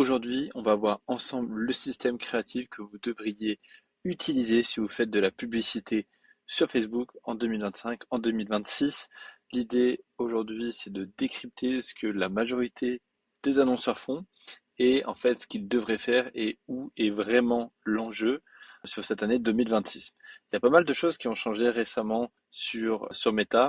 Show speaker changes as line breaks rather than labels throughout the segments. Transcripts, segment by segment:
Aujourd'hui, on va voir ensemble le système créatif que vous devriez utiliser si vous faites de la publicité sur Facebook en 2025, en 2026. L'idée aujourd'hui, c'est de décrypter ce que la majorité des annonceurs font et en fait ce qu'ils devraient faire et où est vraiment l'enjeu sur cette année 2026. Il y a pas mal de choses qui ont changé récemment sur Meta,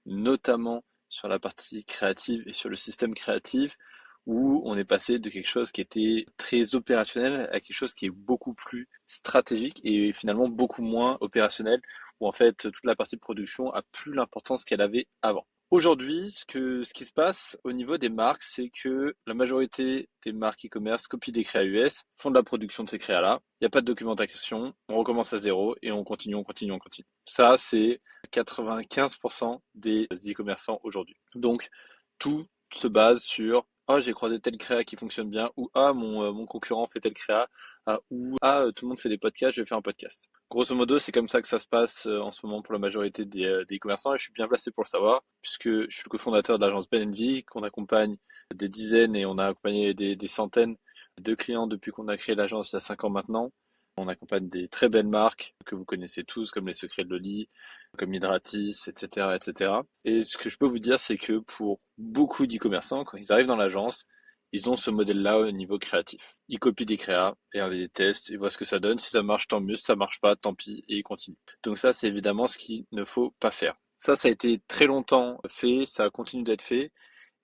notamment sur la partie créative et sur le système créatif où on est passé de quelque chose qui était très opérationnel à quelque chose qui est beaucoup plus stratégique et finalement beaucoup moins opérationnel, où en fait toute la partie de production a plus l'importance qu'elle avait avant. Aujourd'hui, ce qui se passe au niveau des marques, c'est que la majorité des marques e-commerce copient des créas US, font de la production de ces créas-là. Il n'y a pas de documentation, on recommence à zéro et on continue, on continue, on continue. Ça, c'est 95% des e-commerçants aujourd'hui. Donc, tout se base sur ah, j'ai croisé tel créa qui fonctionne bien, ou ah, mon concurrent fait tel créa, ou ah, tout le monde fait des podcasts, je vais faire un podcast. Grosso modo, c'est comme ça que ça se passe en ce moment pour la majorité des e-commerçants et je suis bien placé pour le savoir, puisque je suis le cofondateur de l'agence Ben Envy, qu'on accompagne des dizaines et on a accompagné des centaines de clients depuis qu'on a créé l'agence il y a 5 ans maintenant. On accompagne des très belles marques que vous connaissez tous, comme les Secrets de Loli, comme Hydratis, etc., etc. Et ce que je peux vous dire, c'est que pour beaucoup d'e-commerçants, quand ils arrivent dans l'agence, ils ont ce modèle-là au niveau créatif. Ils copient des créas, et ils les testent, ils voient ce que ça donne. Si ça marche, tant mieux. Si ça marche pas, tant pis, et ils continuent. Donc ça, c'est évidemment ce qu'il ne faut pas faire. Ça a été très longtemps fait, ça continue d'être fait.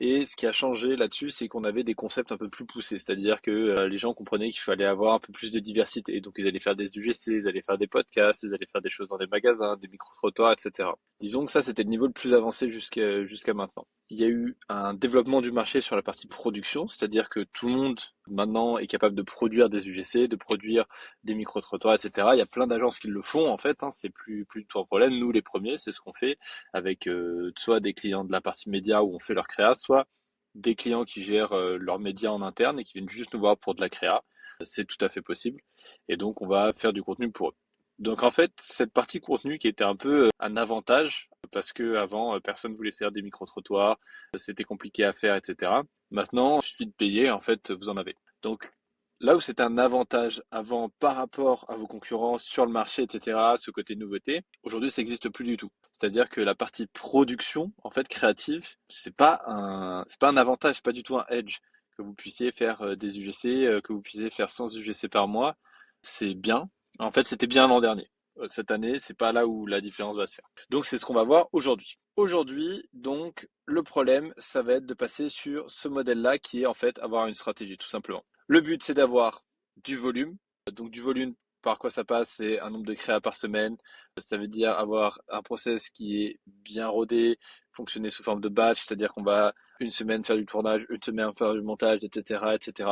Et ce qui a changé là-dessus, c'est qu'on avait des concepts un peu plus poussés, c'est-à-dire que les gens comprenaient qu'il fallait avoir un peu plus de diversité. Et donc ils allaient faire des UGC, ils allaient faire des podcasts, ils allaient faire des choses dans des magasins, des micro-trottoirs, etc. Disons que ça, c'était le niveau le plus avancé jusqu'à maintenant. Il y a eu un développement du marché sur la partie production, c'est-à-dire que tout le monde maintenant est capable de produire des UGC, de produire des micro-trottoirs, etc. Il y a plein d'agences qui le font en fait, hein, c'est plus du tout un problème. Nous, les premiers, c'est ce qu'on fait avec soit des clients de la partie média où on fait leur créa, soit des clients qui gèrent leurs médias en interne et qui viennent juste nous voir pour de la créa. C'est tout à fait possible. Et donc, on va faire du contenu pour eux. Donc en fait, cette partie contenu qui était un peu un avantage, parce que avant personne voulait faire des micro-trottoirs, c'était compliqué à faire, etc. Maintenant, il suffit de payer, en fait, vous en avez. Donc là où c'était un avantage avant par rapport à vos concurrents sur le marché, etc., ce côté nouveauté, aujourd'hui ça n'existe plus du tout. C'est-à-dire que la partie production, en fait, créative, c'est pas un avantage, c'est pas du tout un edge que vous puissiez faire des UGC, que vous puissiez faire 100 UGC par mois. C'est bien. En fait, c'était bien l'an dernier. Cette année, c'est pas là où la différence va se faire. Donc, c'est ce qu'on va voir aujourd'hui. Aujourd'hui, donc, le problème, ça va être de passer sur ce modèle-là qui est en fait avoir une stratégie, tout simplement. Le but, c'est d'avoir du volume. Donc, du volume, par quoi ça passe? C'est un nombre de créas par semaine. Ça veut dire avoir un process qui est bien rodé, fonctionner sous forme de batch, c'est-à-dire qu'on va une semaine faire du tournage, une semaine faire du montage, etc., etc.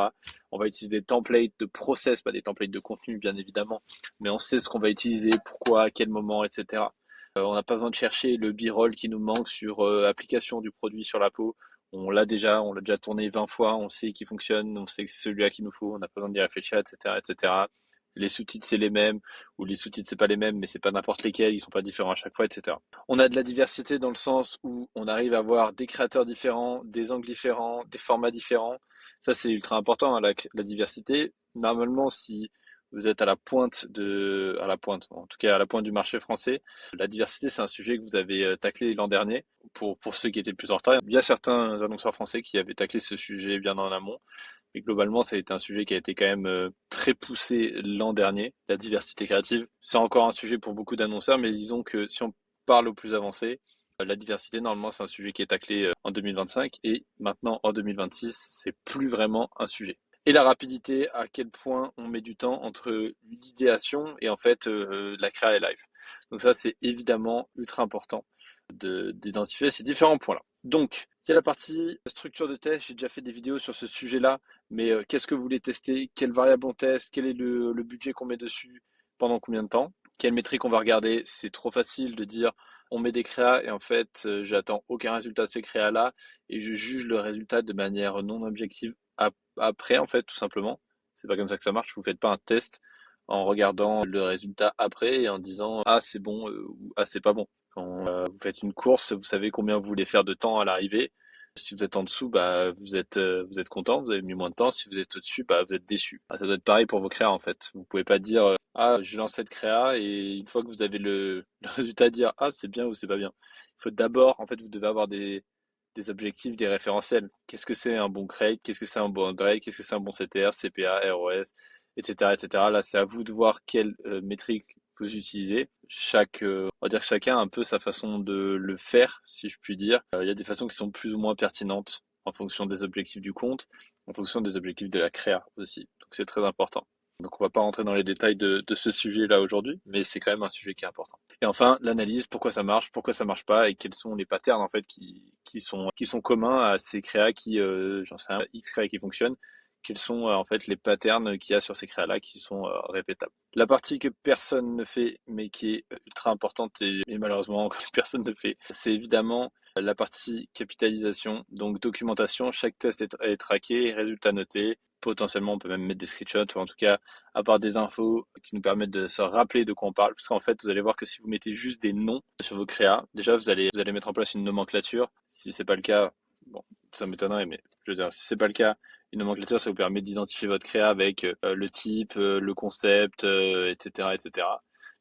On va utiliser des templates de process, pas des templates de contenu, bien évidemment, mais on sait ce qu'on va utiliser, pourquoi, à quel moment, etc. On n'a pas besoin de chercher le b-roll qui nous manque sur application du produit sur la peau. On l'a déjà tourné 20 fois, on sait qu'il fonctionne, on sait que c'est celui-là qu'il nous faut, on n'a pas besoin d'y réfléchir, etc., etc. Les sous-titres c'est les mêmes, ou les sous-titres c'est pas les mêmes, mais c'est pas n'importe lesquels, ils sont pas différents à chaque fois, etc. On a de la diversité dans le sens où on arrive à avoir des créateurs différents, des angles différents, des formats différents. Ça c'est ultra important, hein, la diversité. Normalement, si vous êtes à la pointe, en tout cas à la pointe du marché français, la diversité c'est un sujet que vous avez taclé l'an dernier. Pour ceux qui étaient plus en retard, il y a certains annonceurs français qui avaient taclé ce sujet bien en amont. Mais globalement, ça a été un sujet qui a été quand même très poussé l'an dernier, la diversité créative. C'est encore un sujet pour beaucoup d'annonceurs, mais disons que si on parle aux plus avancés, la diversité, normalement, c'est un sujet qui est taclé en 2025 et maintenant en 2026, c'est plus vraiment un sujet. Et la rapidité, à quel point on met du temps entre l'idéation et en fait la créa et live. Donc ça, c'est évidemment ultra important d'identifier ces différents points-là. Donc, il y a la partie structure de test. J'ai déjà fait des vidéos sur ce sujet-là, mais qu'est-ce que vous voulez tester? Quelle variable on teste? Quel est le budget qu'on met dessus? Pendant combien de temps? Quelle métrique on va regarder? C'est trop facile de dire on met des créas et en fait, j'attends aucun résultat de ces créas-là et je juge le résultat de manière non objective après, en fait, tout simplement. C'est pas comme ça que ça marche. Vous faites pas un test en regardant le résultat après et en disant ah c'est bon ou ah c'est pas bon. Quand vous faites une course, vous savez combien vous voulez faire de temps à l'arrivée. Si vous êtes en dessous, vous êtes content, vous avez mis moins de temps. Si vous êtes au-dessus, vous êtes déçu. Ça doit être pareil pour vos créas en fait. Vous pouvez pas dire ah je lance cette créa et une fois que vous avez le résultat dire ah c'est bien ou c'est pas bien. Il faut d'abord en fait vous devez avoir des objectifs, des référentiels. Qu'est-ce que c'est un bon crate? Qu'est-ce que c'est un bon Drake? Qu'est-ce que c'est un bon CTR, CPA, ROS, etc., etc. Là, c'est à vous de voir quelle métrique vous utilisez. On va dire que chacun a un peu sa façon de le faire, si je puis dire. Il y a des façons qui sont plus ou moins pertinentes en fonction des objectifs du compte, en fonction des objectifs de la créa aussi. Donc c'est très important. Donc on va pas rentrer dans les détails de ce sujet-là aujourd'hui, mais c'est quand même un sujet qui est important. Et enfin, l'analyse, pourquoi ça marche pas, et quels sont les patterns en fait qui sont communs à ces créas qui, j'en sais rien, X créas qui fonctionnent, quels sont en fait les patterns qu'il y a sur ces créas-là qui sont répétables. La partie que personne ne fait, mais qui est ultra importante et malheureusement que personne ne fait, c'est évidemment la partie capitalisation, donc documentation, chaque test est traqué, résultat noté, potentiellement on peut même mettre des screenshots, ou en tout cas avoir des infos qui nous permettent de se rappeler de quoi on parle, parce qu'en fait vous allez voir que si vous mettez juste des noms sur vos créas, déjà vous allez mettre en place une nomenclature, si c'est pas le cas, bon ça m'étonnerait, mais je veux dire si c'est pas le cas, une nomenclature ça vous permet d'identifier votre créa avec le type, le concept, etc., etc.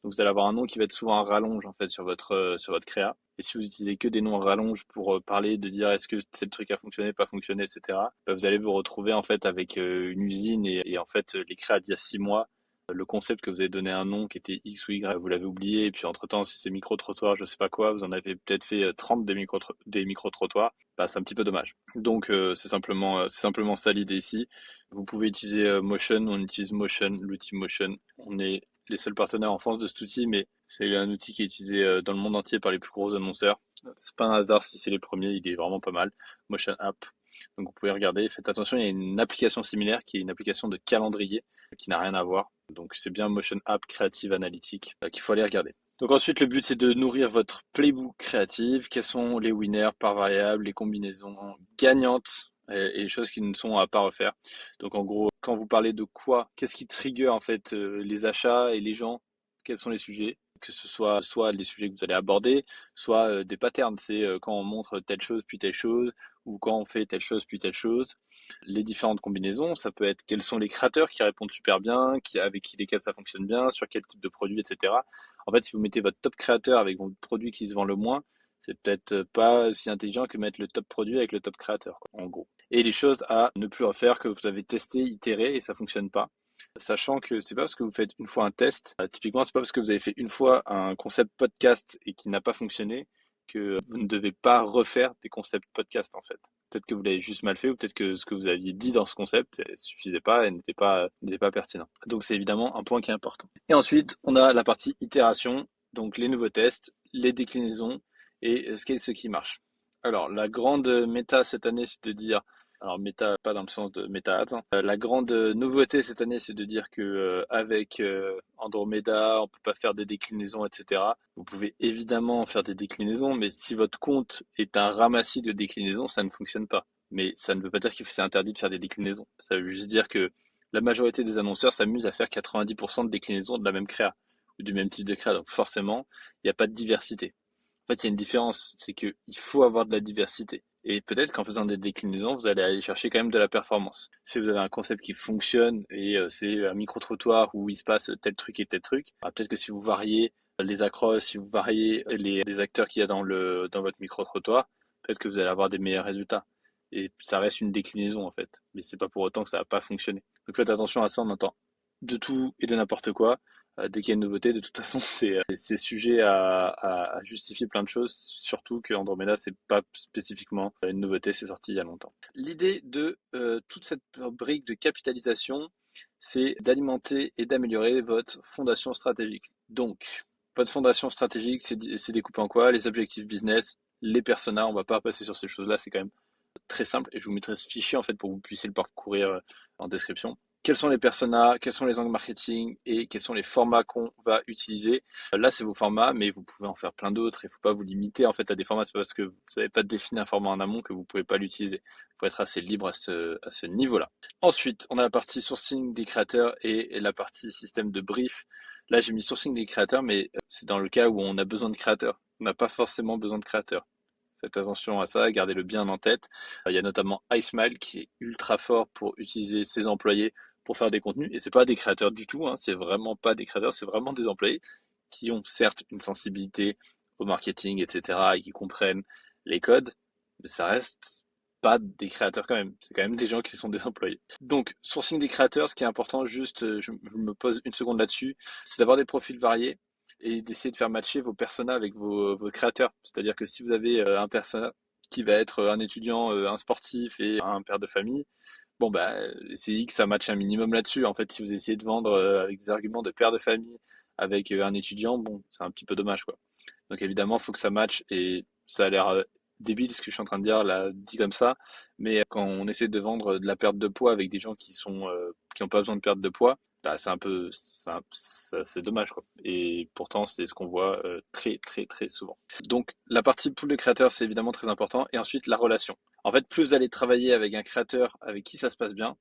Donc vous allez avoir un nom qui va être souvent un rallonge en fait sur votre créa. Et si vous utilisez que des noms en rallonge pour parler, de dire est-ce que tel truc a fonctionné, pas fonctionné, etc., vous allez vous retrouver en fait avec une usine et en fait les créas d'il y a 6 mois, le concept que vous avez donné un nom qui était X ou Y, vous l'avez oublié, et puis entre-temps, si c'est micro-trottoir, je sais pas quoi, vous en avez peut-être fait 30 des micro-trottoirs, c'est un petit peu dommage. Donc c'est simplement ça l'idée ici. Vous pouvez utiliser Motion, on utilise Motion, l'outil Motion. On est les seuls partenaires en France de cet outil, mais c'est un outil qui est utilisé dans le monde entier par les plus gros annonceurs. C'est pas un hasard si c'est les premiers, il est vraiment pas mal. Motion App. Donc vous pouvez regarder, faites attention, il y a une application similaire qui est une application de calendrier qui n'a rien à voir. Donc c'est bien Motion App Creative Analytics qu'il faut aller regarder. Donc ensuite, le but, c'est de nourrir votre playbook créatif. Quels sont les winners par variable, les combinaisons gagnantes et les choses qui ne sont à pas refaire. Donc en gros, quand vous parlez de quoi, qu'est-ce qui trigger en fait les achats et les gens, quels sont les sujets, que ce soit les sujets que vous allez aborder, soit des patterns, c'est quand on montre telle chose puis telle chose, ou quand on fait telle chose puis telle chose. Les différentes combinaisons, ça peut être quels sont les créateurs qui répondent super bien, avec qui lesquels ça fonctionne bien, sur quel type de produit, etc. En fait, si vous mettez votre top créateur avec votre produit qui se vend le moins, c'est peut-être pas si intelligent que mettre le top produit avec le top créateur, quoi, en gros. Et les choses à ne plus refaire que vous avez testé, itéré et ça fonctionne pas. Sachant que c'est pas parce que vous faites une fois un test, typiquement c'est pas parce que vous avez fait une fois un concept podcast et qui n'a pas fonctionné que vous ne devez pas refaire des concepts podcast en fait. Peut-être que vous l'avez juste mal fait ou peut-être que ce que vous aviez dit dans ce concept ne suffisait pas et n'était pas pertinent. Donc c'est évidemment un point qui est important. Et ensuite, on a la partie itération, donc les nouveaux tests, les déclinaisons et ce qui marche. Alors la grande méta cette année, c'est de dire alors méta, pas dans le sens de méta ads, hein. La grande nouveauté cette année, c'est de dire que avec Andromeda, on peut pas faire des déclinaisons, etc. Vous pouvez évidemment faire des déclinaisons, mais si votre compte est un ramassis de déclinaisons, ça ne fonctionne pas. Mais ça ne veut pas dire que c'est interdit de faire des déclinaisons. Ça veut juste dire que la majorité des annonceurs s'amusent à faire 90% de déclinaisons de la même créa ou du même type de créa. Donc forcément, il n'y a pas de diversité. En fait, il y a une différence, c'est qu'il faut avoir de la diversité. Et peut-être qu'en faisant des déclinaisons, vous allez aller chercher quand même de la performance. Si vous avez un concept qui fonctionne et c'est un micro-trottoir où il se passe tel truc et tel truc, peut-être que si vous variez les accros, si vous variez les acteurs qu'il y a dans votre micro-trottoir, peut-être que vous allez avoir des meilleurs résultats. Et ça reste une déclinaison en fait. Mais c'est pas pour autant que ça va pas fonctionner. Donc faites attention à ça, on entend de tout et de n'importe quoi. Dès qu'il y a une nouveauté, de toute façon, c'est sujet à justifier plein de choses, surtout que Andromeda, c'est pas spécifiquement une nouveauté, c'est sorti il y a longtemps. L'idée de toute cette brique de capitalisation, c'est d'alimenter et d'améliorer votre fondation stratégique. Donc, votre fondation stratégique, c'est découpé en quoi? Les objectifs business, les personas, on va pas passer sur ces choses-là, c'est quand même très simple et je vous mettrai ce fichier en fait pour que vous puissiez le parcourir en description. Quels sont les personas, quels sont les angles marketing et quels sont les formats qu'on va utiliser. Là, c'est vos formats, mais vous pouvez en faire plein d'autres. Il ne faut pas vous limiter en fait à des formats. C'est pas parce que vous n'avez pas défini un format en amont que vous ne pouvez pas l'utiliser. Il faut être assez libre à ce niveau-là. Ensuite, on a la partie sourcing des créateurs et la partie système de brief. Là, j'ai mis sourcing des créateurs, mais c'est dans le cas où on a besoin de créateurs. On n'a pas forcément besoin de créateurs. Faites attention à ça, gardez-le bien en tête. Il y a notamment iSmile qui est ultra fort pour utiliser ses employés pour faire des contenus. Et c'est pas des créateurs du tout, hein, c'est vraiment pas des créateurs, c'est vraiment des employés qui ont certes une sensibilité au marketing, etc., et qui comprennent les codes, mais ça reste pas des créateurs quand même. C'est quand même des gens qui sont des employés. Donc, sourcing des créateurs, ce qui est important, juste, je me pose une seconde là-dessus, c'est d'avoir des profils variés et d'essayer de faire matcher vos personas avec vos créateurs. C'est-à-dire que si vous avez un persona qui va être un étudiant, un sportif et un père de famille, bon bah essayez que ça matche un minimum là-dessus. En fait, si vous essayez de vendre avec des arguments de père de famille avec un étudiant, bon, c'est un petit peu dommage quoi. Donc évidemment, il faut que ça matche et ça a l'air débile ce que je suis en train de dire là dit comme ça, mais quand on essaie de vendre de la perte de poids avec des gens qui ont pas besoin de perdre de poids, bah c'est un peu c'est dommage quoi. Et pourtant, c'est ce qu'on voit très très très souvent. Donc la partie pool de créateurs, c'est évidemment très important et ensuite la relation. En fait, plus vous allez travailler avec un créateur avec qui ça se passe bien,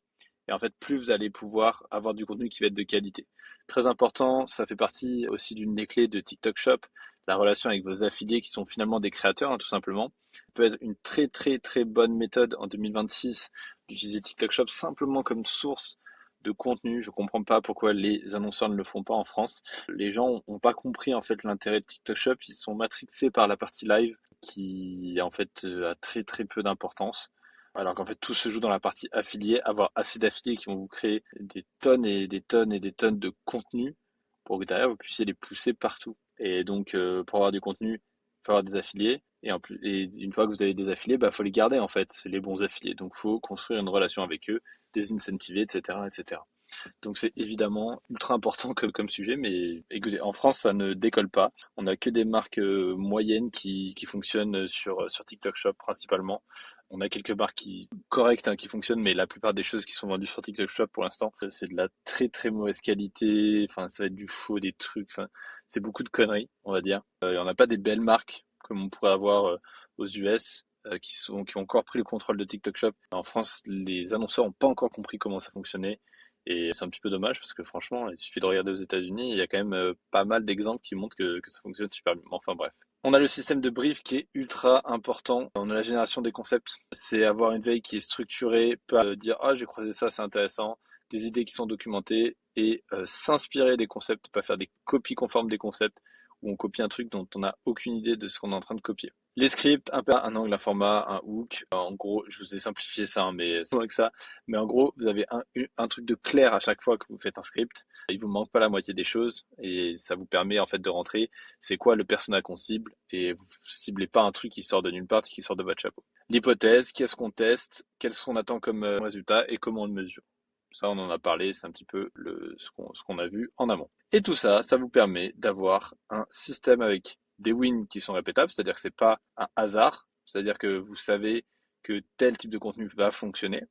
et en fait, plus vous allez pouvoir avoir du contenu qui va être de qualité. Très important, ça fait partie aussi d'une des clés de TikTok Shop, la relation avec vos affiliés qui sont finalement des créateurs, hein, tout simplement. Ça peut être une très très très bonne méthode en 2026 d'utiliser TikTok Shop simplement comme source de contenu. Je comprends pas pourquoi les annonceurs ne le font pas en France. Les gens n'ont pas compris en fait l'intérêt de TikTok Shop. Ils sont matrixés par la partie live qui en fait a très très peu d'importance. Alors qu'en fait tout se joue dans la partie affiliée, avoir assez d'affiliés qui vont vous créer des tonnes et des tonnes et des tonnes de contenu pour que derrière vous puissiez les pousser partout. Et donc pour avoir du contenu, il faut avoir des affiliés. Et, en plus, et une fois que vous avez des affiliés, bah faut les garder en fait, c'est les bons affiliés. Donc il faut construire une relation avec eux, les incentiver, etc., etc. Donc c'est évidemment ultra important comme sujet, mais écoutez, en France, ça ne décolle pas. On n'a que des marques moyennes qui fonctionnent sur TikTok Shop principalement. On a quelques marques correctes hein, qui fonctionnent, mais la plupart des choses qui sont vendues sur TikTok Shop pour l'instant, c'est de la très très mauvaise qualité. Enfin, ça va être du faux, des trucs. Enfin, c'est beaucoup de conneries, on va dire. Et on n'a pas des belles marques comme on pourrait avoir aux US. Qui ont encore pris le contrôle de TikTok Shop. En France, les annonceurs n'ont pas encore compris comment ça fonctionnait. Et c'est un petit peu dommage parce que franchement, il suffit de regarder aux États-Unis, il y a quand même pas mal d'exemples qui montrent que ça fonctionne super bien. Enfin bref. On a le système de brief qui est ultra important. On a la génération des concepts. C'est avoir une veille qui est structurée, pas dire ah j'ai croisé ça, c'est intéressant, des idées qui sont documentées et s'inspirer des concepts, pas faire des copies conformes des concepts où on copie un truc dont on n'a aucune idée de ce qu'on est en train de copier. Les scripts, un angle, un format, un hook. En gros, je vous ai simplifié ça, hein, mais c'est moins que ça. Mais en gros, vous avez un truc de clair à chaque fois que vous faites un script. Il vous manque pas la moitié des choses et ça vous permet en fait de rentrer. C'est quoi le persona qu'on cible et vous ciblez pas un truc qui sort de nulle part, qui sort de votre chapeau. L'hypothèse, qu'est-ce qu'on teste, qu'est-ce qu'on attend comme résultat et comment on le mesure. Ça, on en a parlé, c'est un petit peu ce qu'on a vu en amont. Et tout ça, ça vous permet d'avoir un système avec des wins qui sont répétables, c'est-à-dire que c'est pas un hasard, c'est-à-dire que vous savez que tel type de contenu va fonctionner.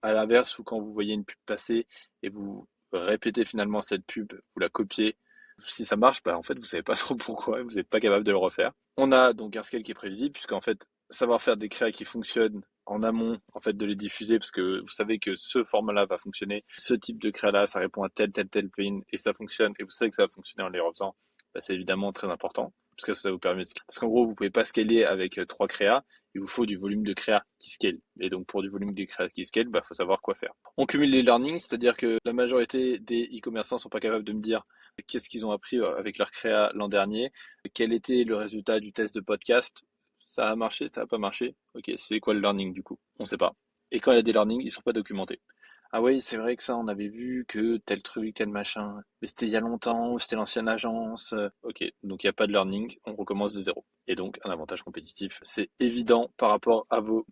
À l'inverse, ou quand vous voyez une pub passer et vous répétez finalement cette pub, vous la copiez, si ça marche, bah en fait vous savez pas trop pourquoi, vous n'êtes pas capable de le refaire. On a donc un scale qui est prévisible, puisqu'en fait savoir faire des créas qui fonctionnent en amont, en fait de les diffuser, parce que vous savez que ce format-là va fonctionner, ce type de créa-là, ça répond à tel plugin et ça fonctionne, et vous savez que ça va fonctionner en les refaisant, bah, c'est évidemment très important parce que ça vous permet de scaler. Parce qu'en gros, vous pouvez pas scaler avec trois créas, il vous faut du volume de créa qui scale. Et donc pour du volume de créa qui scale, bah faut savoir quoi faire. On cumule les learnings, c'est-à-dire que la majorité des e-commerçants sont pas capables de me dire qu'est-ce qu'ils ont appris avec leur créa l'an dernier, quel était le résultat du test de podcast, ça a marché, ça a pas marché. Ok, c'est quoi le learning du coup? On sait pas. Et quand il y a des learnings, ils sont pas documentés. Ah oui, c'est vrai que ça, on avait vu que tel truc, tel machin. Mais c'était il y a longtemps, c'était l'ancienne agence. Ok, donc il n'y a pas de learning, on recommence de zéro. Et donc, un avantage compétitif, c'est évident par rapport à vos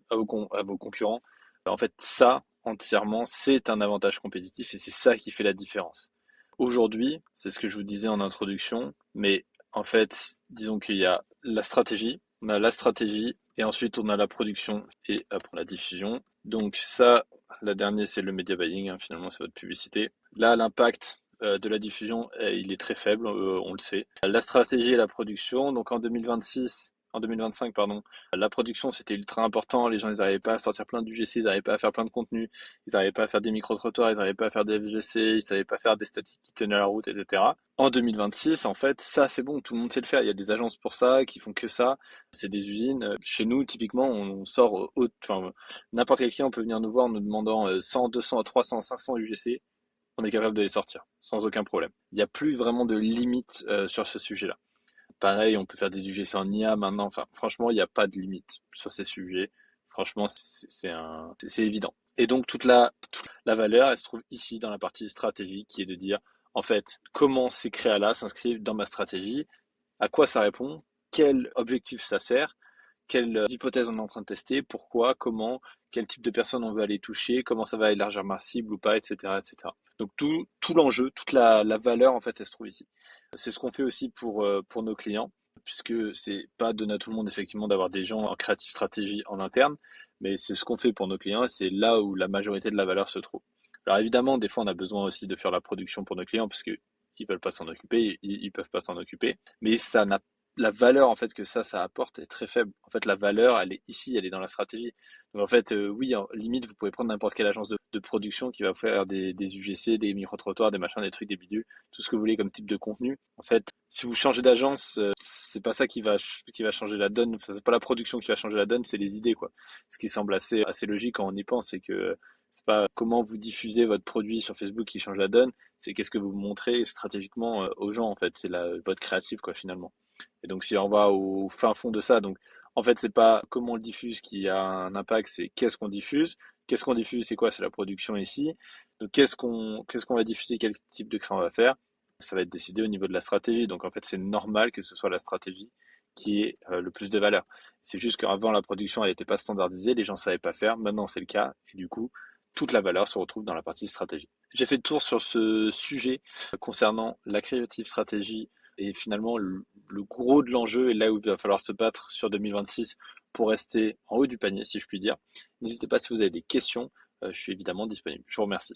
concurrents. En fait, ça, entièrement, c'est un avantage compétitif et c'est ça qui fait la différence. Aujourd'hui, c'est ce que je vous disais en introduction, mais en fait, disons qu'il y a la stratégie, on a la stratégie et ensuite on a la production et après la diffusion. Donc ça, la dernière, c'est le media buying, hein, finalement, c'est votre publicité. Là, l'impact de la diffusion, il est très faible, on le sait. La stratégie et la production, donc en 2026, en 2025, pardon, la production c'était ultra important, les gens ils n'arrivaient pas à sortir plein d'UGC, ils n'arrivaient pas à faire plein de contenu, ils n'arrivaient pas à faire des micro-trottoirs, ils n'arrivaient pas à faire des FGC, ils ne savaient pas faire des statiques qui tenaient la route, etc. En 2026, en fait, ça c'est bon, tout le monde sait le faire, il y a des agences pour ça, qui font que ça, c'est des usines. Chez nous, typiquement, on sort enfin, n'importe quel client peut venir nous voir en nous demandant 100, 200, 300, 500 UGC, on est capable de les sortir, sans aucun problème. Il n'y a plus vraiment de limite sur ce sujet-là. Pareil, on peut faire des UGC en IA maintenant. Enfin, franchement, il n'y a pas de limite sur ces sujets. Franchement, c'est évident. Et donc, toute la valeur, elle se trouve ici dans la partie stratégie, qui est de dire, en fait, comment ces créas-là s'inscrivent dans ma stratégie, à quoi ça répond, quel objectif ça sert, quelles hypothèses on est en train de tester, pourquoi, comment, quel type de personnes on veut aller toucher, comment ça va élargir ma cible ou pas, etc., etc. Donc tout l'enjeu, toute la valeur en fait, elle se trouve ici. C'est ce qu'on fait aussi pour nos clients, puisque c'est pas donné à tout le monde effectivement d'avoir des gens en creative stratégie en interne, mais c'est ce qu'on fait pour nos clients et c'est là où la majorité de la valeur se trouve. Alors évidemment, des fois on a besoin aussi de faire la production pour nos clients parce que ils veulent pas s'en occuper, ils peuvent pas s'en occuper, mais ça n'a la valeur en fait que ça apporte est très faible. En fait, la valeur, elle est ici, elle est dans la stratégie. Donc en fait, oui, limite, vous pouvez prendre n'importe quelle agence de production qui va faire des UGC, des micro-trottoirs, des machins, des trucs, des bidules, tout ce que vous voulez comme type de contenu. En fait, si vous changez d'agence, c'est pas ça qui va changer la donne. Enfin, c'est pas la production qui va changer la donne, c'est les idées, quoi. Ce qui semble assez logique quand on y pense, c'est que c'est pas comment vous diffusez votre produit sur Facebook qui change la donne, c'est qu'est-ce que vous montrez stratégiquement aux gens, en fait. C'est votre créatif, quoi, finalement. Et donc, si on va au fin fond de ça, donc en fait, c'est pas comment on le diffuse qui a un impact, c'est qu'est-ce qu'on diffuse. Qu'est-ce qu'on diffuse, c'est quoi? C'est la production ici. Donc, qu'est-ce qu'on va diffuser, quel type de créa on va faire? Ça va être décidé au niveau de la stratégie. Donc, en fait, c'est normal que ce soit la stratégie qui ait le plus de valeur. C'est juste qu'avant, la production, elle n'était pas standardisée, les gens ne savaient pas faire. Maintenant, c'est le cas. Et du coup, toute la valeur se retrouve dans la partie stratégie. J'ai fait le tour sur ce sujet concernant la creative stratégie et finalement, le gros de l'enjeu est là où il va falloir se battre sur 2026 pour rester en haut du panier, si je puis dire. N'hésitez pas si vous avez des questions, je suis évidemment disponible. Je vous remercie.